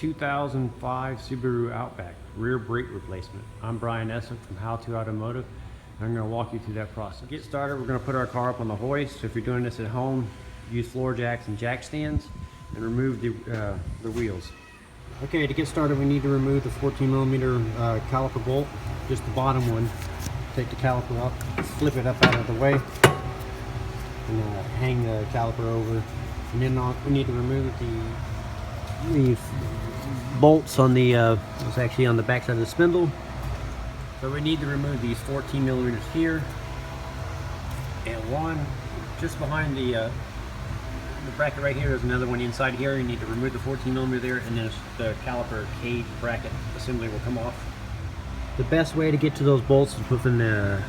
2005 Subaru Outback rear brake replacement. I'm Brian Eslick from Automotive, and I'm going to walk you through that process. To get started, we're going to put our car up on the hoist. So if you're doing this at home, use floor jacks and jack stands and remove the wheels. Okay, to get started, we need to remove the 14mm caliper bolt, just the bottom one. Take the caliper up, flip it up out of the way, and hang the caliper over. And then we need to remove the bolts on the it's actually on the back side of the spindle. So we need to remove these 14mm here, and one just behind the bracket right here. There's another one inside here. You need to remove the 14mm there, and then the caliper cage bracket assembly will come off. The best way to get to those bolts is within the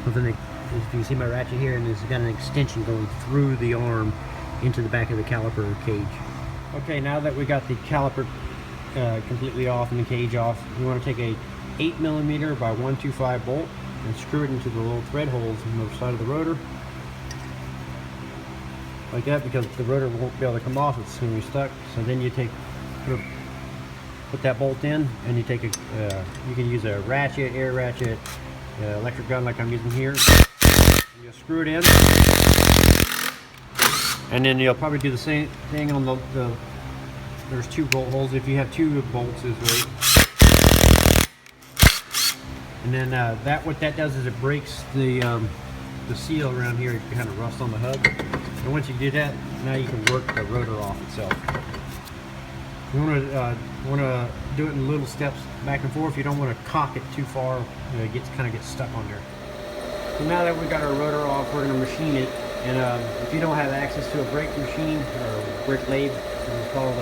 if you see my ratchet here, and it's got an extension going through the arm into the back of the caliper cage. Okay, now that we got the caliper completely off and the cage off, we want to take a 8mm by 125 bolt and screw it into the little thread holes on the side of the rotor. Like that, because the rotor won't be able to come off, it's going to be stuck. So then you put that bolt in, and you take you can use a ratchet, air ratchet, electric gun like I'm using here. And you'll screw it in, and then you'll probably do the same thing on there's two bolt holes. If you have two bolts this way, and then what that does is it breaks the seal around here. It kind of rust on the hub. And once you do that, now you can work the rotor off itself. You want to do it in little steps back and forth. You don't want to cock it too far. It kind of gets stuck on there. So now that we got our rotor off, we're going to machine it. And if you don't have access to a brake machine or brake lathe, it's called,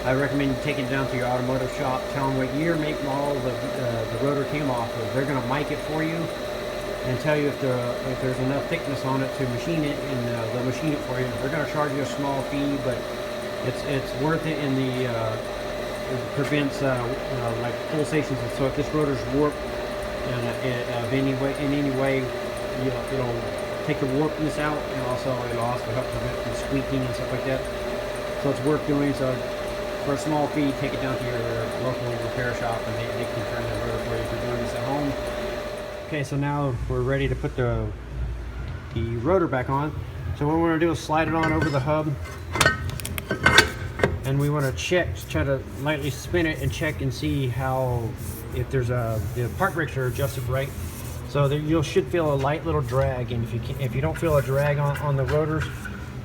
I recommend you take it down to your automotive shop, tell them what year, make, model the rotor came off of. They're going to mic it for you and tell you if there's enough thickness on it to machine it, and they'll machine it for you. They're going to charge you a small fee, but it's worth it, and it prevents like pulsations. So if this rotor's warped in any way, it'll take the warpness out, and it'll also help prevent from squeaking and stuff like that. So it's worth doing. So for a small fee, take it down to your local repair shop, and they can turn the rotor for you if you're doing this at home. Okay, so now we're ready to put the rotor back on. So what we want to do is slide it on over the hub, and we want to try to lightly spin it and check and see if the park brakes are adjusted right. So you should feel a light little drag, and if you don't feel a drag on the rotors,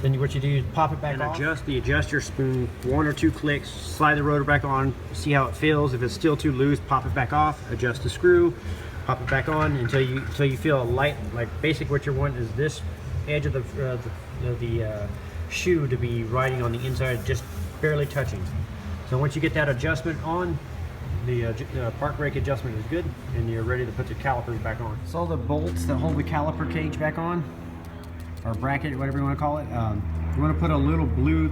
then what you do is pop it back off. Adjust your spoon 1 or 2 clicks, slide the rotor back on, see how it feels. If it's still too loose, pop it back off, adjust the screw, pop it back on until you feel a light, like basically what you want is this edge of the shoe to be riding on the inside, just barely touching. So once you get that adjustment on, the park brake adjustment is good, and you're ready to put the calipers back on. So the bolts that hold the caliper cage back on, or bracket, whatever you want to call it, you want to put a little blue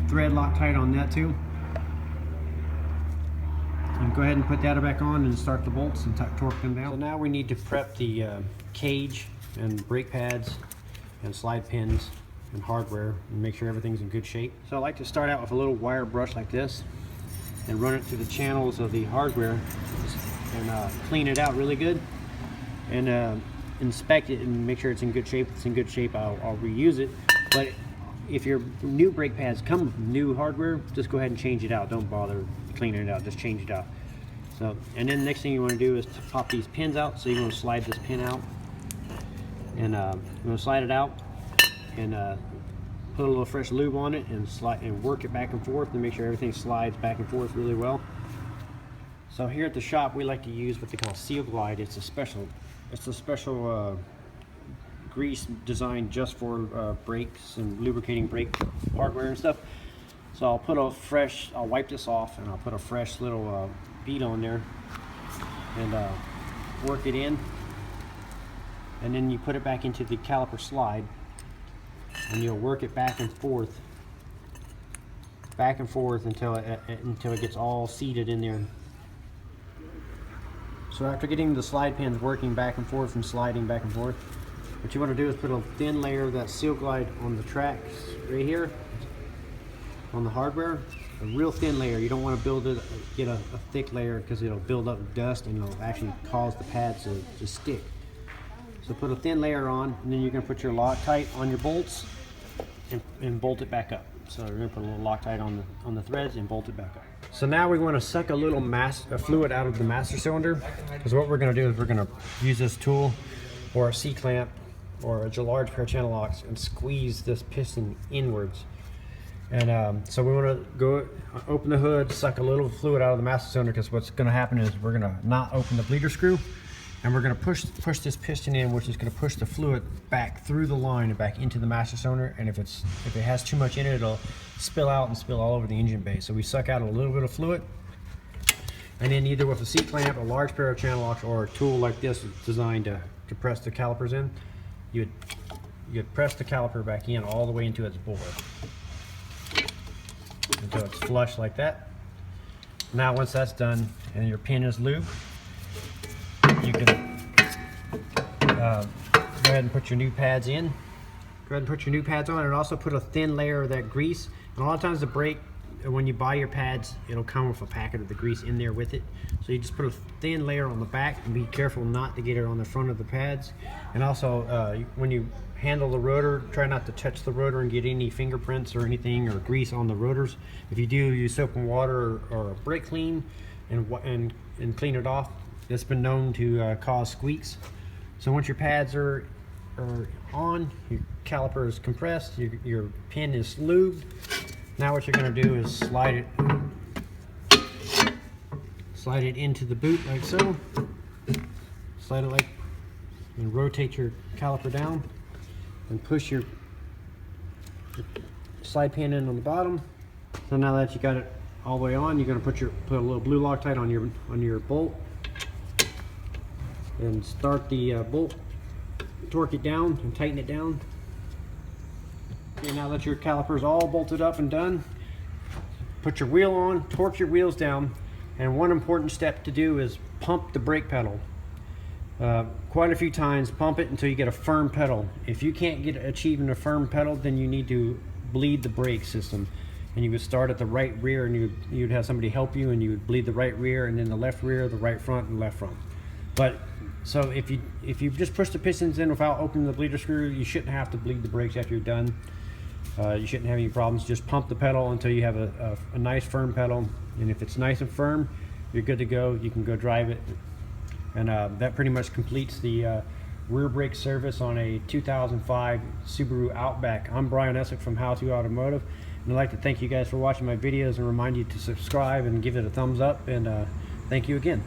thread Loctite on that too. And go ahead and put that back on and start the bolts and torque them down. So now we need to prep the cage and brake pads and slide pins and hardware and make sure everything's in good shape. So I like to start out with a little wire brush like this and run it through the channels of the hardware and clean it out really good, and inspect it and make sure it's in good shape. If it's in good shape, I'll reuse it. But if your new brake pads come with new hardware, just go ahead and change it out. Don't bother cleaning it out, just change it out. So, and then the next thing you want to do is to pop these pins out. So you want to slide this pin out, and you want to slide it out and put a little fresh lube on it and slide and work it back and forth and make sure everything slides back and forth really well. So here at the shop, we like to use what they call Seal Glide. It's a special grease designed just for brakes and lubricating brake hardware and stuff. So I'll wipe this off, and I'll put a fresh little bead on there and work it in, and then you put it back into the caliper slide, and you'll work it back and forth until it gets all seated in there. So after getting the slide pins working back and forth and sliding back and forth, what you want to do is put a thin layer of that Seal Glide on the tracks right here on the hardware, a real thin layer. You don't want to build it, get a thick layer, because it'll build up dust and it'll actually cause the pads to stick. So put a thin layer on, and then you're going to put your Loctite on your bolts and bolt it back up. So we're going to put a little Loctite on the threads and bolt it back up. So now we want to suck a little fluid out of the master cylinder, because what we're going to do is we're going to use this tool or a C-clamp or a large pair of channel locks and squeeze this piston inwards. And so we want to go open the hood, suck a little fluid out of the master cylinder, because what's going to happen is we're going to not open the bleeder screw, and we're going to push this piston in, which is going to push the fluid back through the line and back into the master cylinder. And if it has too much in it, it'll spill out and spill all over the engine bay. So we suck out a little bit of fluid, and then either with a C-clamp, a large pair of channel locks, or a tool like this designed to press the calipers in, you'd press the caliper back in all the way into its bore until it's flush like that. Now once that's done and your pin is lubed, you can go ahead and put your new pads in. Go ahead and put your new pads on, and also put a thin layer of that grease. And a lot of times the brake, when you buy your pads, it'll come with a packet of the grease in there with it. So you just put a thin layer on the back, and be careful not to get it on the front of the pads. And also when you handle the rotor, try not to touch the rotor and get any fingerprints or anything or grease on the rotors. If you do, use soap and water or a brake clean and clean it off. It's been known to cause squeaks. So once your pads are on, your caliper is compressed, your pin is lubed. Now what you're going to do is slide it into the boot like so. Slide it like, and rotate your caliper down, and push your slide pin in on the bottom. So now that you got it all the way on, you're going to put a little blue Loctite on your bolt, and start the bolt, torque it down and tighten it down. Okay, now that your caliper is all bolted up and done, put your wheel on, torque your wheels down, and one important step to do is pump the brake pedal. Quite a few times, pump it until you get a firm pedal. If you can't achieving a firm pedal, then you need to bleed the brake system. And you would start at the right rear, and you'd have somebody help you, and you would bleed the right rear, and then the left rear, the right front, and left front. But so if you just push the pistons in without opening the bleeder screw, you shouldn't have to bleed the brakes after you're done. You shouldn't have any problems. Just pump the pedal until you have a nice firm pedal, and if it's nice and firm, you're good to go. You can go drive it, and that pretty much completes the rear brake service on a 2005 Subaru Outback. I'm Brian Eslick from How To Automotive, and I'd like to thank you guys for watching my videos and remind you to subscribe and give it a thumbs up, and thank you again.